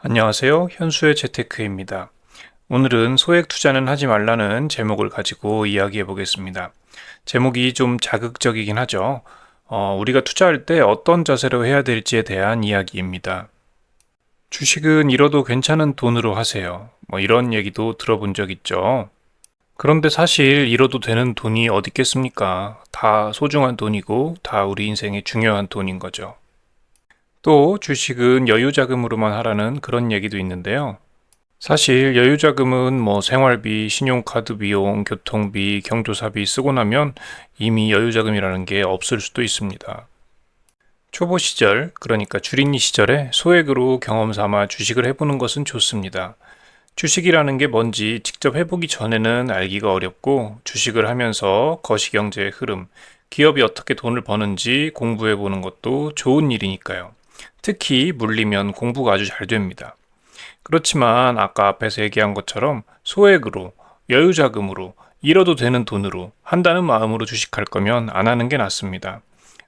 안녕하세요. 현수의 재테크입니다. 오늘은 소액 투자는 하지 말라는 제목을 가지고 이야기해 보겠습니다. 제목이 좀 자극적이긴 하죠. 우리가 투자할 때 어떤 자세로 해야 될지에 대한 이야기입니다. 주식은 잃어도 괜찮은 돈으로 하세요. 이런 얘기도 들어본 적 있죠. 그런데 사실 잃어도 되는 돈이 어디 있겠습니까? 다 소중한 돈이고 다 우리 인생에 중요한 돈인 거죠. 또 주식은 여유자금으로만 하라는 그런 얘기도 있는데요. 사실 여유자금은 생활비, 신용카드 비용, 교통비, 경조사비 쓰고 나면 이미 여유자금이라는 게 없을 수도 있습니다. 초보 시절, 그러니까 주린이 시절에 소액으로 경험 삼아 주식을 해보는 것은 좋습니다. 주식이라는 게 뭔지 직접 해보기 전에는 알기가 어렵고 주식을 하면서 거시경제의 흐름, 기업이 어떻게 돈을 버는지 공부해보는 것도 좋은 일이니까요. 특히 물리면 공부가 아주 잘 됩니다. 그렇지만 아까 앞에서 얘기한 것처럼 소액으로, 여유자금으로, 잃어도 되는 돈으로 한다는 마음으로 주식할 거면 안 하는 게 낫습니다.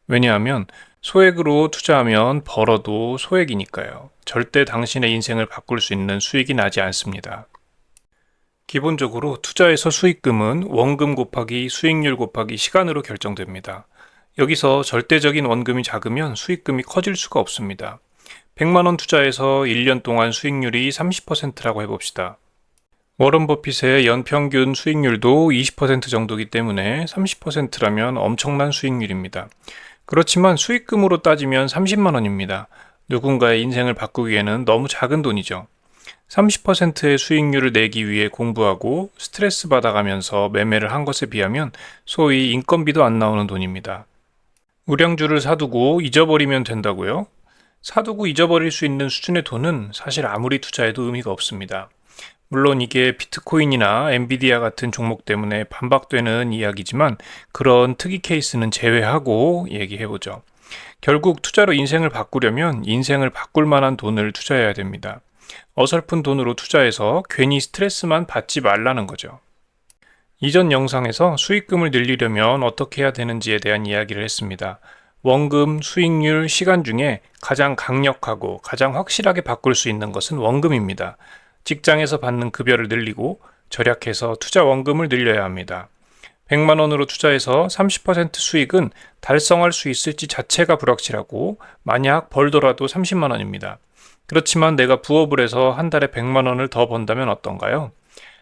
왜냐하면 소액으로 투자하면 벌어도 소액이니까요. 절대 당신의 인생을 바꿀 수 있는 수익이 나지 않습니다. 기본적으로 투자에서 수익금은 원금 곱하기 수익률 곱하기 시간으로 결정됩니다. 여기서 절대적인 원금이 작으면 수익금이 커질 수가 없습니다. 100만 원 투자해서 1년 동안 수익률이 30%라고 해봅시다. 워런 버핏의 연평균 수익률도 20% 정도이기 때문에 30%라면 엄청난 수익률입니다. 그렇지만 수익금으로 따지면 30만 원입니다. 누군가의 인생을 바꾸기에는 너무 작은 돈이죠. 30%의 수익률을 내기 위해 공부하고 스트레스 받아가면서 매매를 한 것에 비하면 소위 인건비도 안 나오는 돈입니다. 우량주를 사두고 잊어버리면 된다고요? 사두고 잊어버릴 수 있는 수준의 돈은 사실 아무리 투자해도 의미가 없습니다. 물론 이게 비트코인이나 엔비디아 같은 종목 때문에 반박되는 이야기지만 그런 특이 케이스는 제외하고 얘기해보죠. 결국 투자로 인생을 바꾸려면 인생을 바꿀 만한 돈을 투자해야 됩니다. 어설픈 돈으로 투자해서 괜히 스트레스만 받지 말라는 거죠. 이전 영상에서 수익금을 늘리려면 어떻게 해야 되는지에 대한 이야기를 했습니다. 원금, 수익률, 시간 중에 가장 강력하고 가장 확실하게 바꿀 수 있는 것은 원금입니다. 직장에서 받는 급여를 늘리고 절약해서 투자 원금을 늘려야 합니다. 100만 원으로 투자해서 30% 수익은 달성할 수 있을지 자체가 불확실하고 만약 벌더라도 30만 원입니다. 그렇지만 내가 부업을 해서 한 달에 100만 원을 더 번다면 어떤가요?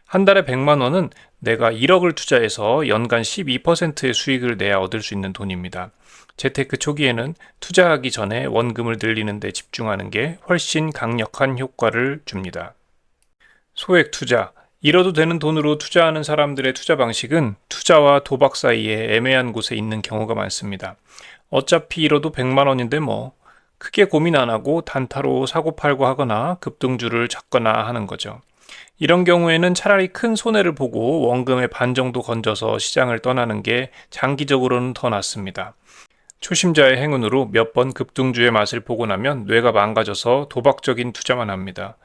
한 달에 100만 원은 내가 1억을 투자해서 연간 12%의 수익을 내야 얻을 수 있는 돈입니다. 재테크 초기에는 투자하기 전에 원금을 늘리는 데 집중하는 게 훨씬 강력한 효과를 줍니다. 소액 투자, 잃어도 되는 돈으로 투자하는 사람들의 투자 방식은 투자와 도박 사이에 애매한 곳에 있는 경우가 많습니다. 어차피 잃어도 100만 원인데 크게 고민 안 하고 단타로 사고 팔고 하거나 급등주를 잡거나 하는 거죠. 이런 경우에는 차라리 큰 손해를 보고 원금의 반 정도 건져서 시장을 떠나는 게 장기적으로는 더 낫습니다. 초심자의 행운으로 몇 번 급등주의 맛을 보고 나면 뇌가 망가져서 도박적인 투자만 합니다.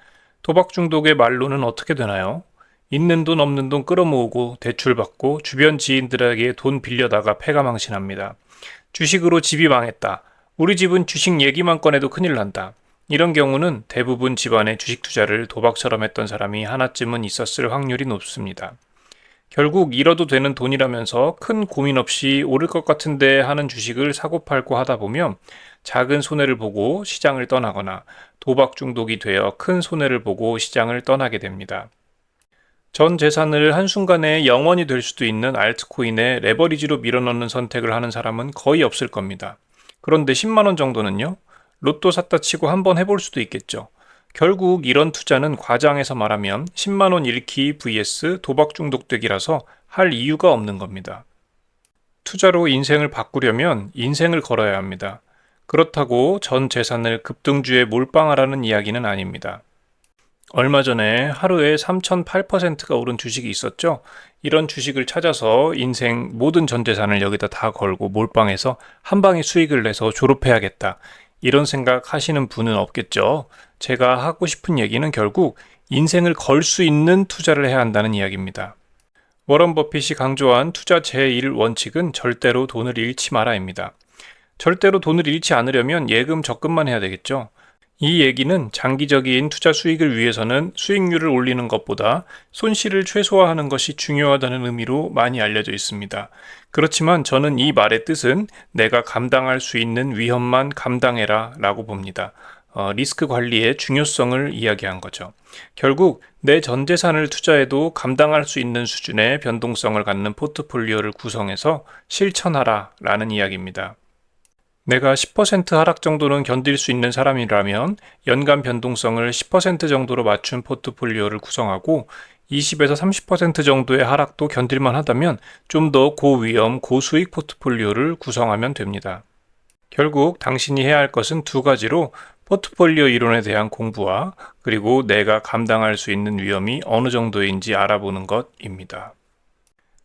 도박 중독의 말로는 어떻게 되나요? 있는 돈 없는 돈 끌어모으고 대출받고 주변 지인들에게 돈 빌려다가 패가망신합니다. 주식으로 집이 망했다. 우리 집은 주식 얘기만 꺼내도 큰일 난다. 이런 경우는 대부분 집안의 주식 투자를 도박처럼 했던 사람이 하나쯤은 있었을 확률이 높습니다. 결국 잃어도 되는 돈이라면서 큰 고민 없이 오를 것 같은데 하는 주식을 사고 팔고 하다 보면 작은 손해를 보고 시장을 떠나거나 도박 중독이 되어 큰 손해를 보고 시장을 떠나게 됩니다. 전 재산을 한순간에 0원이 될 수도 있는 알트코인에 레버리지로 밀어넣는 선택을 하는 사람은 거의 없을 겁니다. 그런데 10만 원 정도는요? 로또 샀다 치고 한번 해볼 수도 있겠죠. 결국 이런 투자는 과장해서 말하면 10만 원 잃기 vs 도박 중독되기라서 할 이유가 없는 겁니다. 투자로 인생을 바꾸려면 인생을 걸어야 합니다. 그렇다고 전 재산을 급등주에 몰빵하라는 이야기는 아닙니다. 얼마 전에 하루에 3,008%가 오른 주식이 있었죠. 이런 주식을 찾아서 인생 모든 전 재산을 여기다 다 걸고 몰빵해서 한 방에 수익을 내서 졸업해야겠다. 이런 생각 하시는 분은 없겠죠. 제가 하고 싶은 얘기는 결국 인생을 걸 수 있는 투자를 해야 한다는 이야기입니다. 워런 버핏이 강조한 투자 제1원칙은 절대로 돈을 잃지 마라입니다. 절대로 돈을 잃지 않으려면 예금 적금만 해야 되겠죠. 이 얘기는 장기적인 투자 수익을 위해서는 수익률을 올리는 것보다 손실을 최소화하는 것이 중요하다는 의미로 많이 알려져 있습니다. 그렇지만 저는 이 말의 뜻은 내가 감당할 수 있는 위험만 감당해라 라고 봅니다. 리스크 관리의 중요성을 이야기한 거죠. 결국 내 전 재산을 투자해도 감당할 수 있는 수준의 변동성을 갖는 포트폴리오를 구성해서 실천하라 라는 이야기입니다. 내가 10% 하락 정도는 견딜 수 있는 사람이라면 연간 변동성을 10% 정도로 맞춘 포트폴리오를 구성하고 20에서 30% 정도의 하락도 견딜만 하다면 좀 더 고위험, 고수익 포트폴리오를 구성하면 됩니다. 결국 당신이 해야 할 것은 두 가지로 포트폴리오 이론에 대한 공부와 그리고 내가 감당할 수 있는 위험이 어느 정도인지 알아보는 것입니다.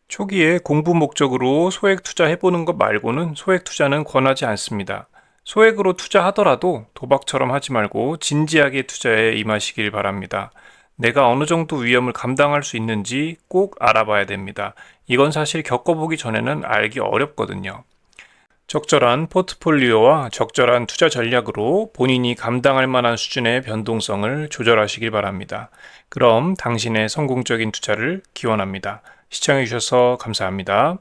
초기에 공부 목적으로 소액 투자해보는 것 말고는 소액 투자는 권하지 않습니다. 소액으로 투자하더라도 도박처럼 하지 말고 진지하게 투자에 임하시길 바랍니다. 내가 어느 정도 위험을 감당할 수 있는지 꼭 알아봐야 됩니다. 이건 사실 겪어보기 전에는 알기 어렵거든요. 적절한 포트폴리오와 적절한 투자 전략으로 본인이 감당할 만한 수준의 변동성을 조절하시길 바랍니다. 그럼 당신의 성공적인 투자를 기원합니다. 시청해주셔서 감사합니다.